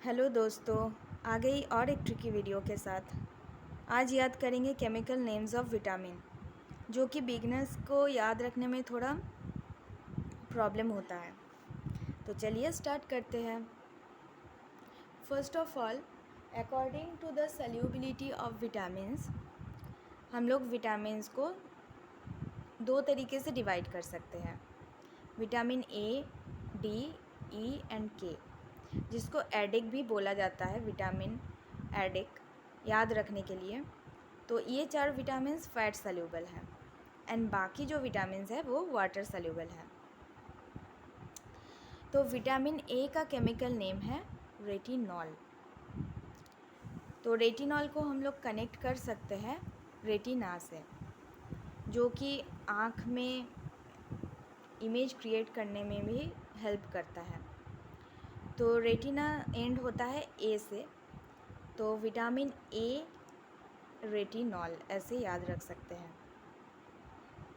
Hello दोस्तों, आ गई और एक ट्रिकी वीडियो के साथ। आज याद करेंगे केमिकल नेम्स ऑफ विटामिन, जो कि बिगनर्स को याद रखने में थोड़ा प्रॉब्लम होता है। तो चलिए स्टार्ट करते हैं। First of all, according to the solubility of vitamins, हम लोग विटामिन्स को दो तरीके से डिवाइड कर सकते हैं। Vitamin A, D, E and के, जिसको एडिक भी बोला जाता है, विटामिन एडिक, याद रखने के लिए। तो ये चार विटामिन्स फैट सल्यूबल हैं एंड बाकी जो विटामिन्स है वो वाटर सल्यूबल है। तो विटामिन ए का केमिकल नेम है रेटिनॉल। तो रेटिनॉल को हम लोग कनेक्ट कर सकते हैं रेटिना से, जो कि आँख में इमेज क्रिएट करने में भी हेल्प करता है। तो रेटिना एंड होता है ए से, तो विटामिन ए रेटिनॉल ऐसे याद रख सकते हैं।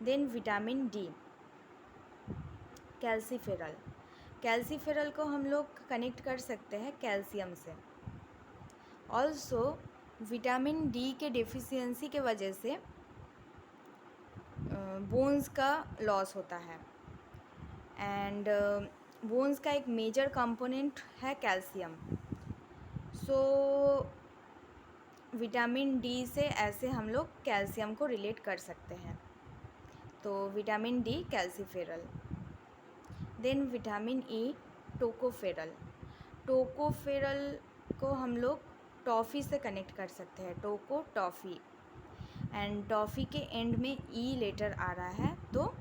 Then vitamin D, calciferol. Calciferol को हम लोग कनेक्ट कर सकते हैं कैल्शियम से। ऑल्सो विटामिन डी के डेफिशिएंसी के वजह से बोन्स का लॉस होता है एंड बोन्स का एक मेजर कंपोनेंट है कैल्शियम। सो विटामिन डी से ऐसे हम लोग कैल्शियम को रिलेट कर सकते हैं। तो vitamin D calciferol. Then vitamin E tocopherol. Tocopherol को हम लोग टॉफ़ी से कनेक्ट कर सकते हैं, टोको टॉफ़ी, एंड टॉफ़ी के एंड में ई लेटर आ रहा है, तो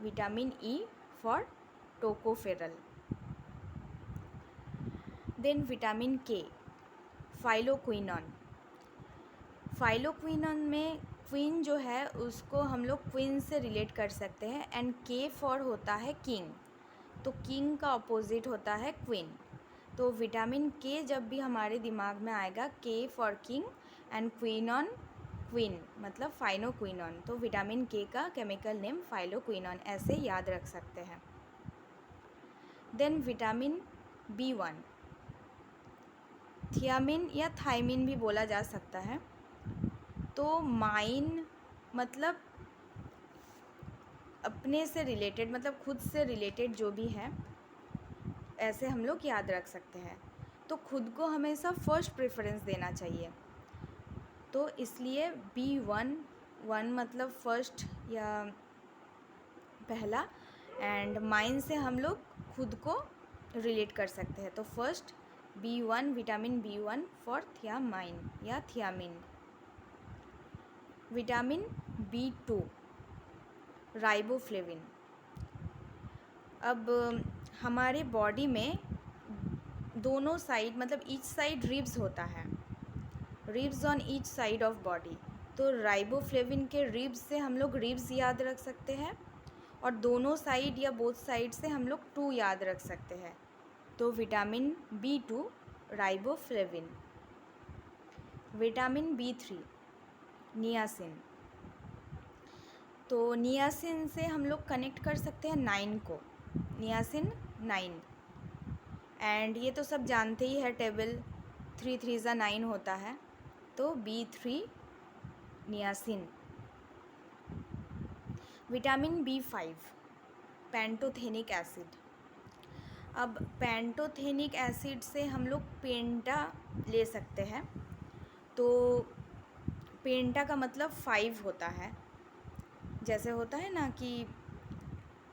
vitamin E for tocopherol. Then vitamin K, phylloquinone. फाइलोक्विनॉन में क्वीन जो है उसको हम लोग क्वीन से रिलेट कर सकते हैं एंड के फॉर होता है किंग, तो किंग का अपोजिट होता है क्वीन। तो विटामिन के जब भी हमारे दिमाग में आएगा, के फॉर किंग एंड क्वीनॉन क्वीन, मतलब फाइनोक्विनॉन, तो विटामिन के का केमिकल नेम फाइलोक्विनॉन ऐसे याद रख सकते हैं। देन विटामिन B1, थियामिन या थायमिन भी बोला जा सकता है। तो माइन मतलब अपने से रिलेटेड, मतलब खुद से रिलेटेड जो भी है, ऐसे हम लोग याद रख सकते हैं। तो खुद को हमेशा फर्स्ट प्रेफरेंस देना चाहिए, तो इसलिए B1 मतलब फर्स्ट या पहला, एंड माइन से हम लोग खुद को रिलेट कर सकते हैं। तो first B1, vitamin B1 for thiamine या थियामिन। Vitamin B2, riboflavin. अब हमारे बॉडी में दोनों साइड, मतलब ईच साइड रिब्स होता है, ribs on each side of body. तो राइबोफ्लेविन के रिब्स से हम लोग रिब्स याद रख सकते हैं, और दोनों साइड या बोथ साइड से हम लोग 2 याद रख सकते हैं। तो vitamin B2, riboflavin. Vitamin B3, niacin. तो नियासिन से हम लोग कनेक्ट कर सकते हैं 9 को, नियासिन 9, एंड ये तो सब जानते ही है, टेबल 3 3 9 होता है, तो B3 niacin. Vitamin B5, pantothenic acid. अब पेंटोथेनिक एसिड से हम लोग पेंटा ले सकते हैं। तो पेंटा का मतलब 5 होता है, जैसे होता है ना कि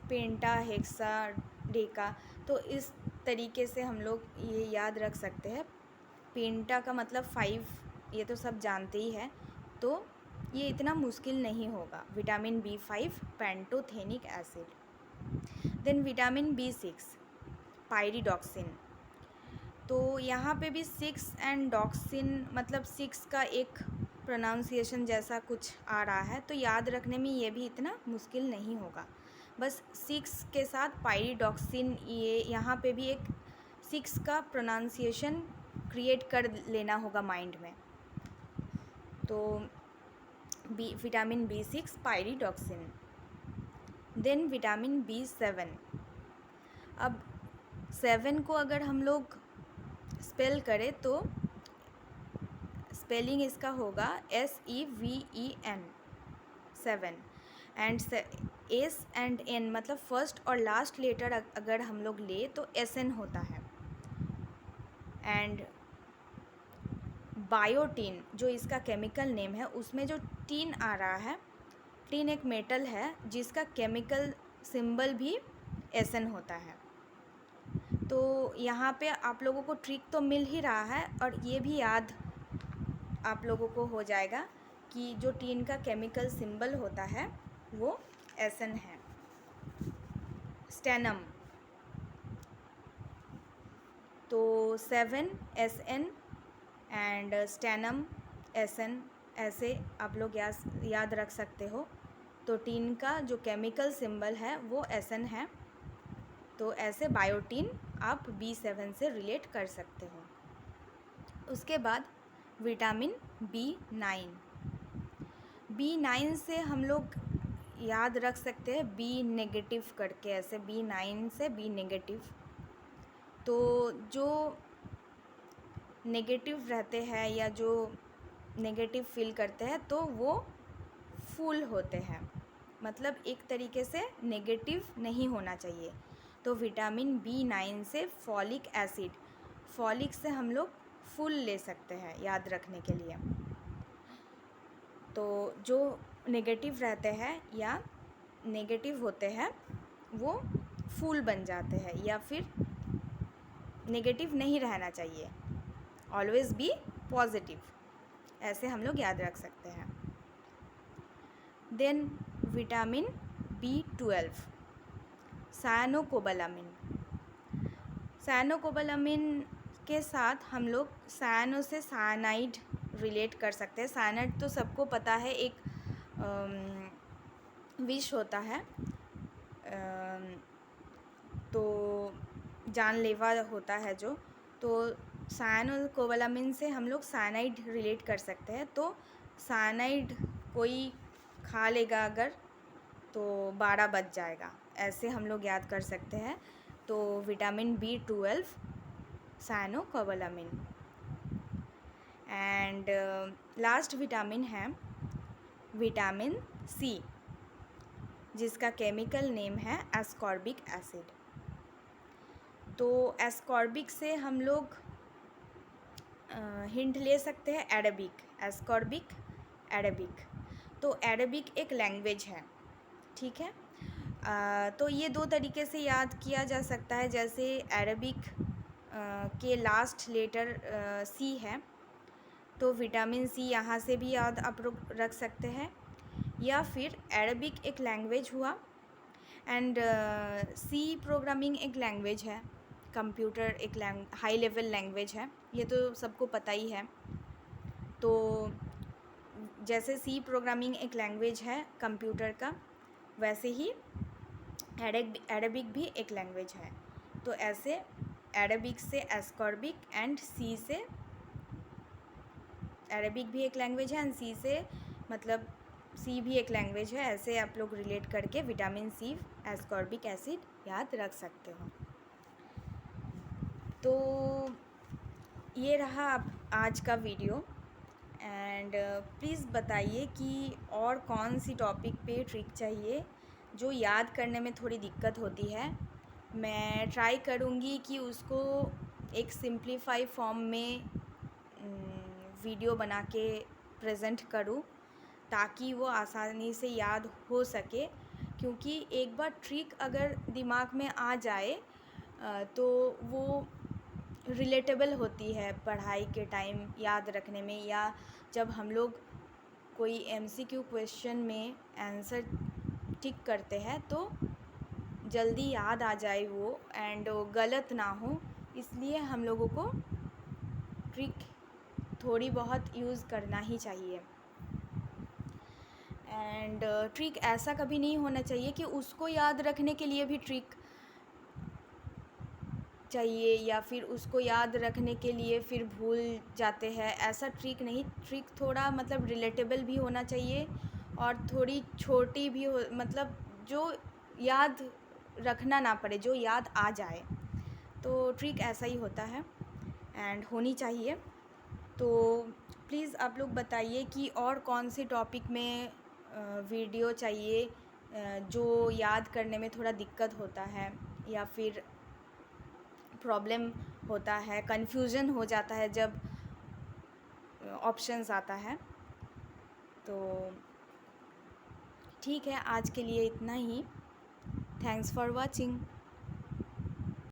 पेंटा, हेक्सा, डेका, तो इस तरीके से हम लोग ये याद रख सकते हैं। पेंटा का मतलब 5, ये तो सब जानते ही है, तो ये इतना मुश्किल नहीं होगा। Vitamin B5, pantothenic acid. Then vitamin B6, pyridoxine. तो यहाँ पे भी 6 एंड डॉक्सिन, मतलब 6 का एक प्रोनाउंसिएशन जैसा कुछ आ रहा है, तो याद रखने में ये भी इतना मुश्किल नहीं होगा। बस 6 के साथ पायरिडॉक्सिन, ये यहाँ पे भी एक 6 का प्रोनाउंसिएशन क्रिएट कर लेना होगा माइंड में। तो vitamin B6, pyridoxine. Then vitamin B7। अब 7 को अगर हम लोग स्पेल करें तो स्पेलिंग इसका होगा SEVEN 7। And S and N मतलब फर्स्ट और लास्ट लेटर अगर हम लोग ले तो SN होता है। एंड बायोटीन जो इसका केमिकल नेम है, उसमें जो टीन आ रहा है, टीन एक मेटल है जिसका केमिकल सिंबल भी SN होता है। तो यहाँ पे आप लोगों को ट्रिक तो मिल ही रहा है, और ये भी याद आप लोगों को हो जाएगा कि जो टीन का केमिकल सिंबल होता है वो SN है। स्टेनम, तो 7 SN एंड स्टेनम SN, ऐसे आप लोग याद रख सकते हो। तो टीन का जो केमिकल सिंबल है वो SN है, तो ऐसे बायोटीन आप B7 से रिलेट कर सकते हो। उसके बाद विटामिन B9, B9 से हम लोग याद रख सकते हैं B नेगेटिव करके, ऐसे B9 से B नेगेटिव। तो जो नेगेटिव रहते हैं या जो नेगेटिव फील करते हैं तो वो फूल होते हैं, मतलब एक तरीके से नेगेटिव नहीं होना चाहिए। तो विटामिन B9 से फॉलिक एसिड, फॉलिक से हम लोग फूल ले सकते हैं याद रखने के लिए। तो जो नेगेटिव रहते हैं या नेगेटिव होते हैं वो फूल बन जाते हैं, या फिर नेगेटिव नहीं रहना चाहिए, ऑलवेज़ बी पॉजिटिव, ऐसे हम लोग याद रख सकते हैं। Then vitamin B12, cyanocobalamin, cyanocobalamin के साथ हम लोग सायनो से सायनाइड रिलेट कर सकते हैं। सायनाइड तो सबको पता है, एक विष होता है, तो जानलेवा होता है जो, तो सायनोकोबालामिन से हम लोग सायनाइड रिलेट कर सकते हैं। तो सायनाइड कोई खा लेगा अगर तो 12 बज जाएगा, ऐसे हम लोग याद कर सकते हैं। तो vitamin B12 cyanocobalamin. And last vitamin है विटामिन C, जिसका केमिकल नेम है एस्कॉर्बिक एसिड। तो एस्कॉर्बिक से हम लोग हिंट ले सकते हैं एरेबिक, एस्कॉर्बिक, एरेबिक। तो एरेबिक एक लैंग्वेज है, ठीक है। तो ये दो तरीके से याद किया जा सकता है, जैसे अरबिक के लास्ट लेटर C है, तो विटामिन C यहाँ से भी याद आप लोग रख सकते हैं। या फिर अरबिक एक लैंग्वेज हुआ, एंड C प्रोग्रामिंग एक लैंग्वेज है, कंप्यूटर एक हाई लेवल लैंग्वेज है, ये तो सबको पता ही है। तो जैसे C प्रोग्रामिंग एक लैंग्वेज है कंप्यूटर का, वैसे ही अरबिक भी एक लैंग्वेज है। तो ऐसे अरबिक से एस्कॉर्बिक एंड C से, अरबिक भी एक लैंग्वेज है एंड C से मतलब C भी एक लैंग्वेज है, ऐसे आप लोग रिलेट करके विटामिन C, एस्कॉर्बिक एसिड याद रख सकते हो। तो ये रहा आज का वीडियो, एंड प्लीज़ बताइए कि और कौन सी टॉपिक पे ट्रिक चाहिए जो याद करने में थोड़ी दिक्कत होती है। मैं ट्राई करूँगी कि उसको एक सिंप्लीफाई फॉर्म में वीडियो बना के प्रेजेंट करूँ, ताकि वो आसानी से याद हो सके। क्योंकि एक बार ट्रिक अगर दिमाग में आ जाए तो वो रिलेटेबल होती है पढ़ाई के टाइम याद रखने में, या जब हम लोग कोई MCQ क्वेश्चन में आंसर टिक करते हैं तो जल्दी याद आ जाए वो, एंड गलत ना हो, इसलिए हम लोगों को ट्रिक थोड़ी बहुत यूज़ करना ही चाहिए। एंड ट्रिक ऐसा कभी नहीं होना चाहिए कि उसको याद रखने के लिए भी ट्रिक चाहिए, या फिर उसको याद रखने के लिए फिर भूल जाते हैं, ऐसा ट्रिक नहीं। ट्रिक थोड़ा मतलब रिलेटेबल भी होना चाहिए और थोड़ी छोटी भी हो, मतलब जो याद रखना ना पड़े, जो याद आ जाए, तो ट्रिक ऐसा ही होता है। एंड होनी चाहिए। तो प्लीज़ आप लोग बताइए कि और कौन से टॉपिक में वीडियो चाहिए जो याद करने में थोड़ा दिक्कत होता है या फिर प्रॉब्लम होता है, कन्फ्यूज़न हो जाता है जब ऑप्शंस आता है। तो ठीक है, आज के लिए इतना ही। Thanks for watching.